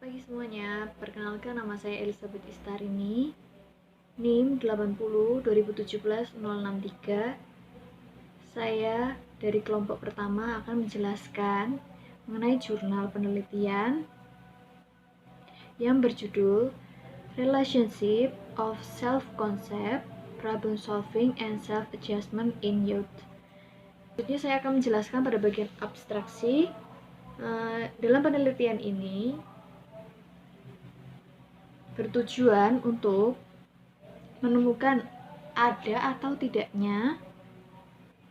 Pagi semuanya, perkenalkan nama saya Elizabeth Istarini, NIM 80 2017 063. Saya dari kelompok pertama akan menjelaskan mengenai jurnal penelitian yang berjudul Relationship of Self-Concept, Problem Solving, and Self-Adjustment in Youth. Selanjutnya saya akan menjelaskan pada bagian abstraksi. Dalam penelitian ini bertujuan untuk menemukan ada atau tidaknya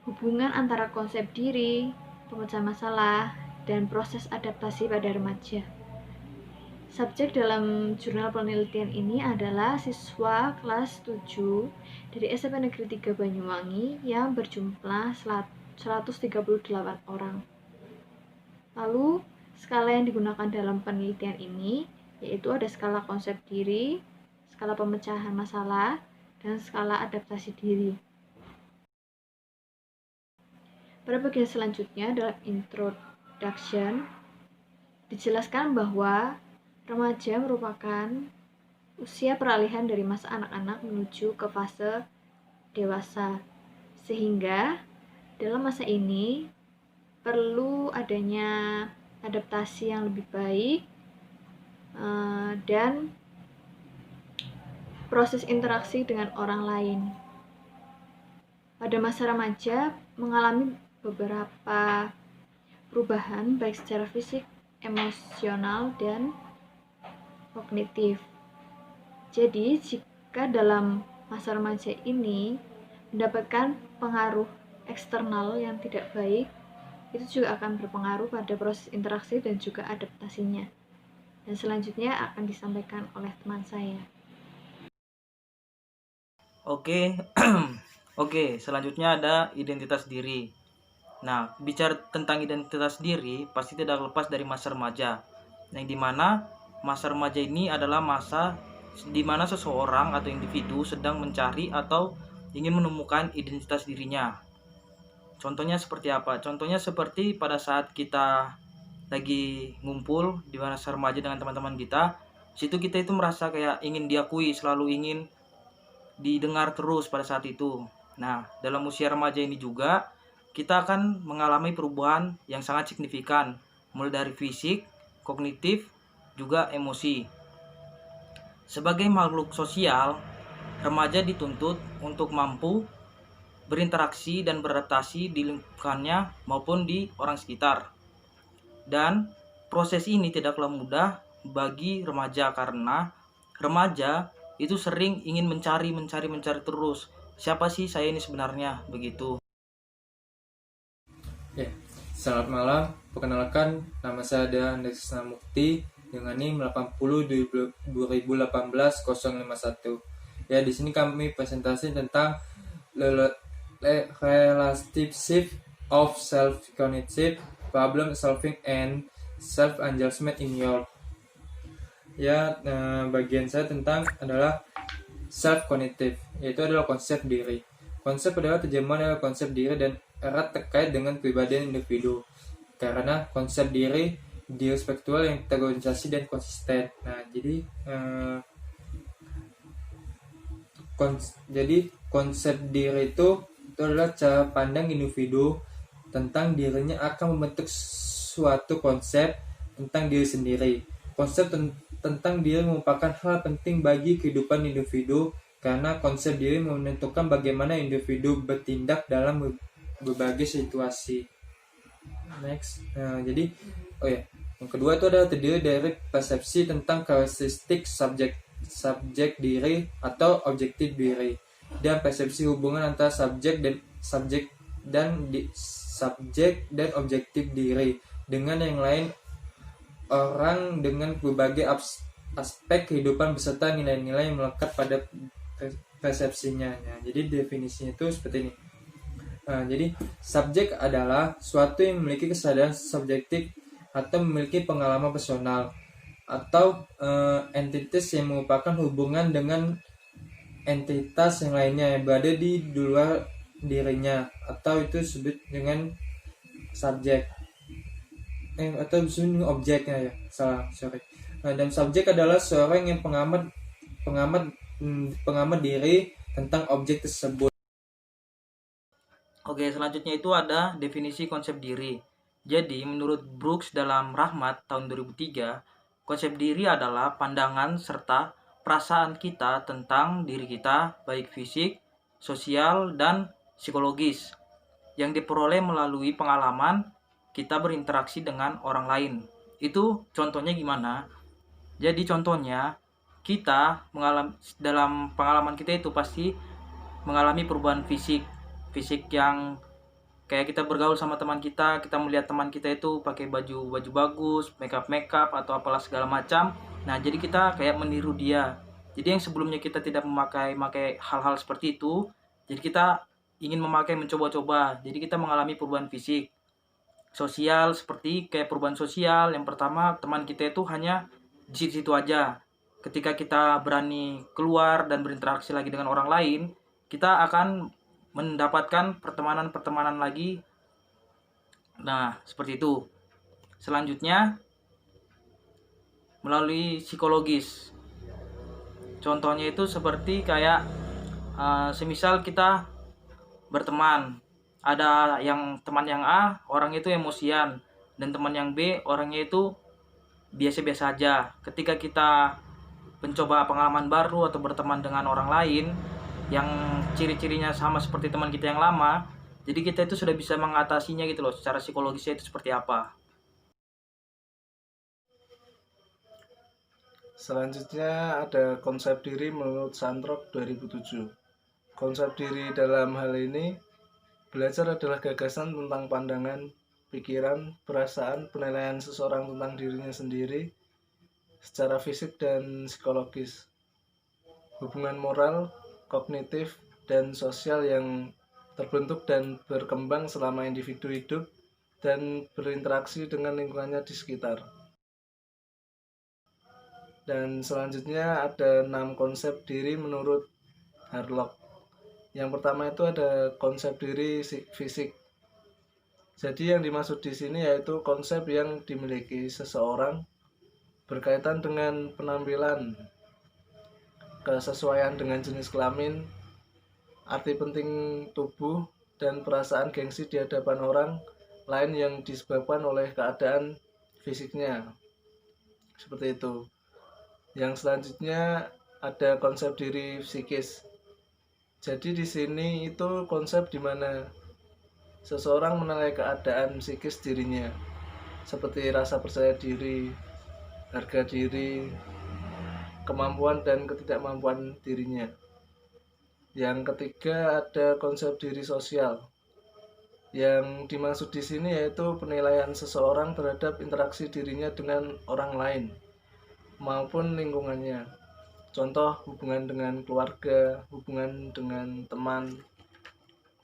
hubungan antara konsep diri, pemecahan masalah, dan proses adaptasi pada remaja. Subjek dalam jurnal penelitian ini adalah siswa kelas 7 dari SMP Negeri 3 Banyuwangi yang berjumlah 138 orang. Lalu, skala yang digunakan dalam penelitian ini yaitu ada skala konsep diri, skala pemecahan masalah, dan skala adaptasi diri. Pada bagian selanjutnya dalam introduction dijelaskan bahwa remaja merupakan usia peralihan dari masa anak-anak menuju ke fase dewasa, sehingga dalam masa ini perlu adanya adaptasi yang lebih baik dan proses interaksi dengan orang lain. Pada masa remaja mengalami beberapa perubahan baik secara fisik, emosional, dan kognitif. Jadi, jika dalam masa remaja ini mendapatkan pengaruh eksternal yang tidak baik, itu juga akan berpengaruh pada proses interaksi dan juga adaptasinya. Dan selanjutnya akan disampaikan oleh teman saya. Oke, Oke, selanjutnya ada identitas diri. Nah, bicara tentang identitas diri pasti tidak lepas dari masa remaja. Yang dimana masa remaja ini adalah masa di mana seseorang atau individu sedang mencari atau ingin menemukan identitas dirinya. Contohnya seperti apa? Contohnya seperti pada saat kita lagi ngumpul di masa remaja dengan teman-teman kita, situ kita itu merasa kayak ingin diakui, selalu ingin didengar terus pada saat itu. Nah, dalam usia remaja ini juga kita akan mengalami perubahan yang sangat signifikan, mulai dari fisik, kognitif, juga emosi. Sebagai makhluk sosial, remaja dituntut untuk mampu berinteraksi dan beradaptasi di lingkungannya maupun di orang sekitar. Dan proses ini tidaklah mudah bagi remaja karena remaja itu sering ingin mencari terus. Siapa sih saya ini sebenarnya, begitu. Ya, selamat malam. Perkenalkan, nama saya Andes Mukti dengan NIM 80 2018 051. Ya, di sini kami presentasi tentang relationship of self-cognitive, problem solving, and self-adjustment in your. Ya, bagian saya tentang adalah self-cognitive, yaitu adalah konsep diri. Konsep adalah terjemahan dari konsep diri dan erat terkait dengan kepribadian individu. Karena konsep diri spektual yang terorganisasi dan konsisten. Nah, jadi konsep diri itu adalah cara pandang individu tentang dirinya akan membentuk suatu konsep tentang diri sendiri. Konsep tentang diri merupakan hal penting bagi kehidupan individu karena konsep diri menentukan bagaimana individu bertindak dalam berbagai situasi. Next, yang kedua itu adalah terdiri dari persepsi tentang karakteristik subjek diri atau objektif diri dan persepsi hubungan antara subjek dan objektif diri dengan yang lain orang dengan berbagai aspek kehidupan beserta nilai-nilai yang melekat pada persepsinya. Nah, jadi definisinya itu seperti ini. Jadi subjek adalah suatu yang memiliki kesadaran subjektif atau memiliki pengalaman personal atau entitas yang merupakan hubungan dengan entitas yang lainnya yang berada di luar dirinya, atau itu disebut dengan subjek atau disebut objeknya ya. Sorry. Nah, dan subjek adalah seorang yang pengamat pengamat diri tentang objek tersebut. Oke, selanjutnya itu ada definisi konsep diri. Jadi, menurut Brooks dalam Rahmat tahun 2003, konsep diri adalah pandangan serta perasaan kita tentang diri kita, baik fisik, sosial, dan psikologis, yang diperoleh melalui pengalaman kita berinteraksi dengan orang lain. Itu contohnya gimana? Jadi contohnya, kita mengalami dalam pengalaman kita itu pasti mengalami perubahan fisik yang kayak kita bergaul sama teman kita melihat teman kita itu pakai baju bagus, makeup atau apalah segala macam. Nah, jadi kita kayak meniru dia. Jadi yang sebelumnya kita tidak memakai hal-hal seperti itu, jadi kita ingin mencoba-coba. Jadi kita mengalami perubahan fisik. Sosial, seperti kayak perubahan sosial. Yang pertama, teman kita itu hanya di situ aja. Ketika kita berani keluar dan berinteraksi lagi dengan orang lain, kita akan mendapatkan pertemanan lagi. Nah, seperti itu. Selanjutnya, melalui psikologis. Contohnya itu seperti kayak semisal kita berteman, ada teman yang A, orang itu emosian, dan teman yang B, orangnya itu biasa-biasa aja. Ketika kita mencoba pengalaman baru atau berteman dengan orang lain yang ciri-cirinya sama seperti teman kita yang lama, jadi kita itu sudah bisa mengatasinya gitu loh, secara psikologisnya itu seperti apa. Selanjutnya ada konsep diri menurut Santrok 2007. Konsep diri dalam hal ini belajar adalah gagasan tentang pandangan, pikiran, perasaan, penilaian seseorang tentang dirinya sendiri secara fisik dan psikologis. Hubungan moral, kognitif, dan sosial yang terbentuk dan berkembang selama individu hidup dan berinteraksi dengan lingkungannya di sekitar. Dan selanjutnya ada 6 konsep diri menurut Harlock. Yang pertama itu ada konsep diri fisik. Jadi yang dimaksud di sini yaitu konsep yang dimiliki seseorang berkaitan dengan penampilan, kesesuaian dengan jenis kelamin, arti penting tubuh, dan perasaan gengsi di hadapan orang lain yang disebabkan oleh keadaan fisiknya. Seperti itu. Yang selanjutnya ada konsep diri psikis. Jadi di sini itu konsep di mana seseorang menilai keadaan psikis dirinya, seperti rasa percaya diri, harga diri, kemampuan dan ketidakmampuan dirinya. Yang ketiga ada konsep diri sosial. Yang dimaksud di sini yaitu penilaian seseorang terhadap interaksi dirinya dengan orang lain maupun lingkungannya. Contoh hubungan dengan keluarga, hubungan dengan teman.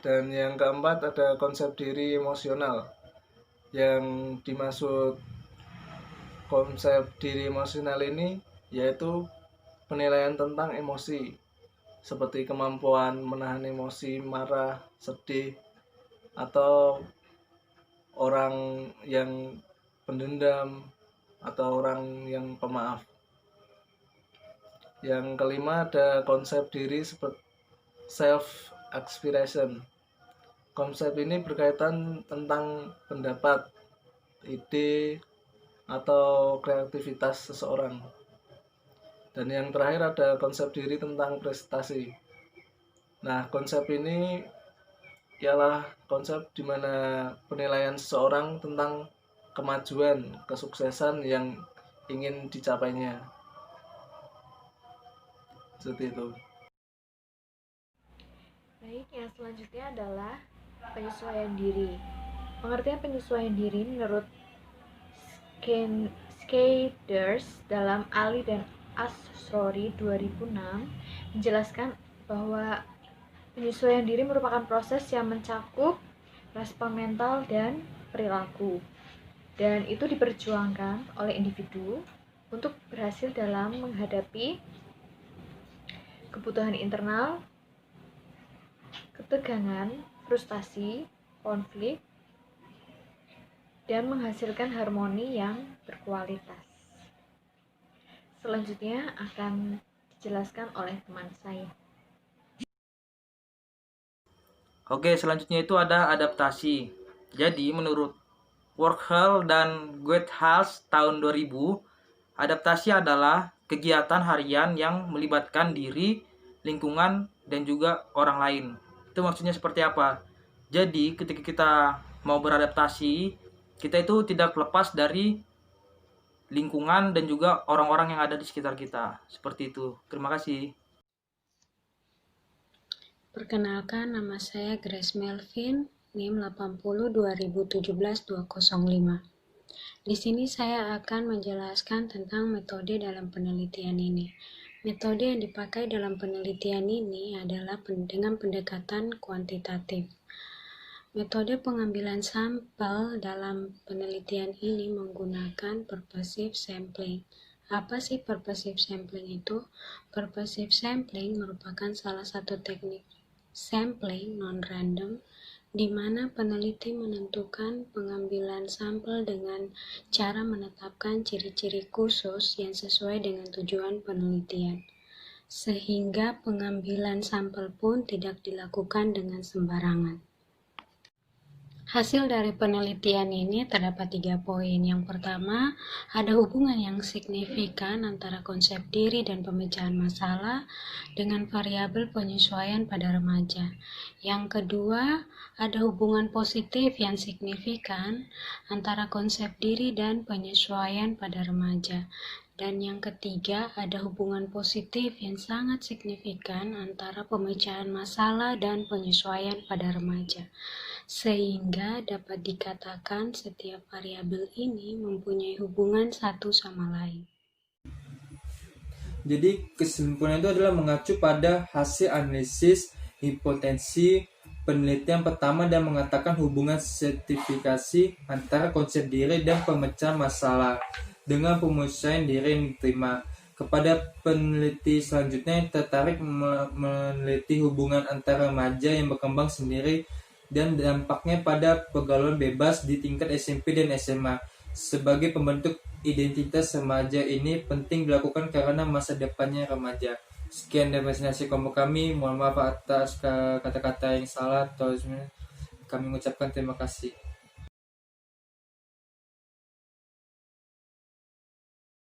Dan yang keempat ada konsep diri emosional. Yang dimaksud konsep diri emosional ini yaitu penilaian tentang emosi, seperti kemampuan menahan emosi marah, sedih, atau orang yang pendendam atau orang yang pemaaf. Yang kelima ada konsep diri seperti self expression. Konsep ini berkaitan tentang pendapat, ide, atau kreativitas seseorang. Dan yang terakhir ada konsep diri tentang prestasi. Nah, konsep ini ialah konsep di mana penilaian seseorang tentang kemajuan, kesuksesan yang ingin dicapainya. Seperti itu. Baik, yang selanjutnya adalah penyesuaian diri. Pengertian penyesuaian diri menurut Skaders dalam Ali dan Asrori 2006 menjelaskan bahwa penyesuaian diri merupakan proses yang mencakup respon mental dan perilaku, dan itu diperjuangkan oleh individu untuk berhasil dalam menghadapi kebutuhan internal, ketegangan, frustasi, konflik, dan menghasilkan harmoni yang berkualitas. Selanjutnya akan dijelaskan oleh teman saya. Oke, selanjutnya itu ada adaptasi. Jadi, menurut Workhall dan Goethals tahun 2000, adaptasi adalah kegiatan harian yang melibatkan diri, lingkungan, dan juga orang lain. Itu maksudnya seperti apa? Jadi, ketika kita mau beradaptasi, kita itu tidak lepas dari lingkungan dan juga orang-orang yang ada di sekitar kita. Seperti itu. Terima kasih. Perkenalkan, nama saya Grace Melvin, NIM 80 2017-205. Di sini saya akan menjelaskan tentang metode dalam penelitian ini. Metode yang dipakai dalam penelitian ini adalah dengan pendekatan kuantitatif. Metode pengambilan sampel dalam penelitian ini menggunakan purposive sampling. Apa sih purposive sampling itu? Purposive sampling merupakan salah satu teknik sampling non-random di mana peneliti menentukan pengambilan sampel dengan cara menetapkan ciri-ciri khusus yang sesuai dengan tujuan penelitian, sehingga pengambilan sampel pun tidak dilakukan dengan sembarangan. Hasil dari penelitian ini terdapat 3 poin. Yang pertama, ada hubungan yang signifikan antara konsep diri dan pemecahan masalah dengan variabel penyesuaian pada remaja. Yang kedua, ada hubungan positif yang signifikan antara konsep diri dan penyesuaian pada remaja. Dan yang ketiga, ada hubungan positif yang sangat signifikan antara pemecahan masalah dan penyesuaian pada remaja. Sehingga dapat dikatakan setiap variabel ini mempunyai hubungan satu sama lain. Jadi kesimpulan itu adalah mengacu pada hasil analisis hipotensi penelitian pertama dan mengatakan hubungan sertifikasi antara konsep diri dan pemecahan masalah dengan penyesuaian diri yang diterima. Kepada peneliti selanjutnya yang tertarik meneliti hubungan antara remaja yang berkembang sendiri dan dampaknya pada pergaulan bebas di tingkat SMP dan SMA. Sebagai pembentuk identitas remaja ini penting dilakukan karena masa depannya remaja. Sekian dari presentasi kelompok kami. Mohon maaf atas kata-kata yang salah atau kami mengucapkan terima kasih.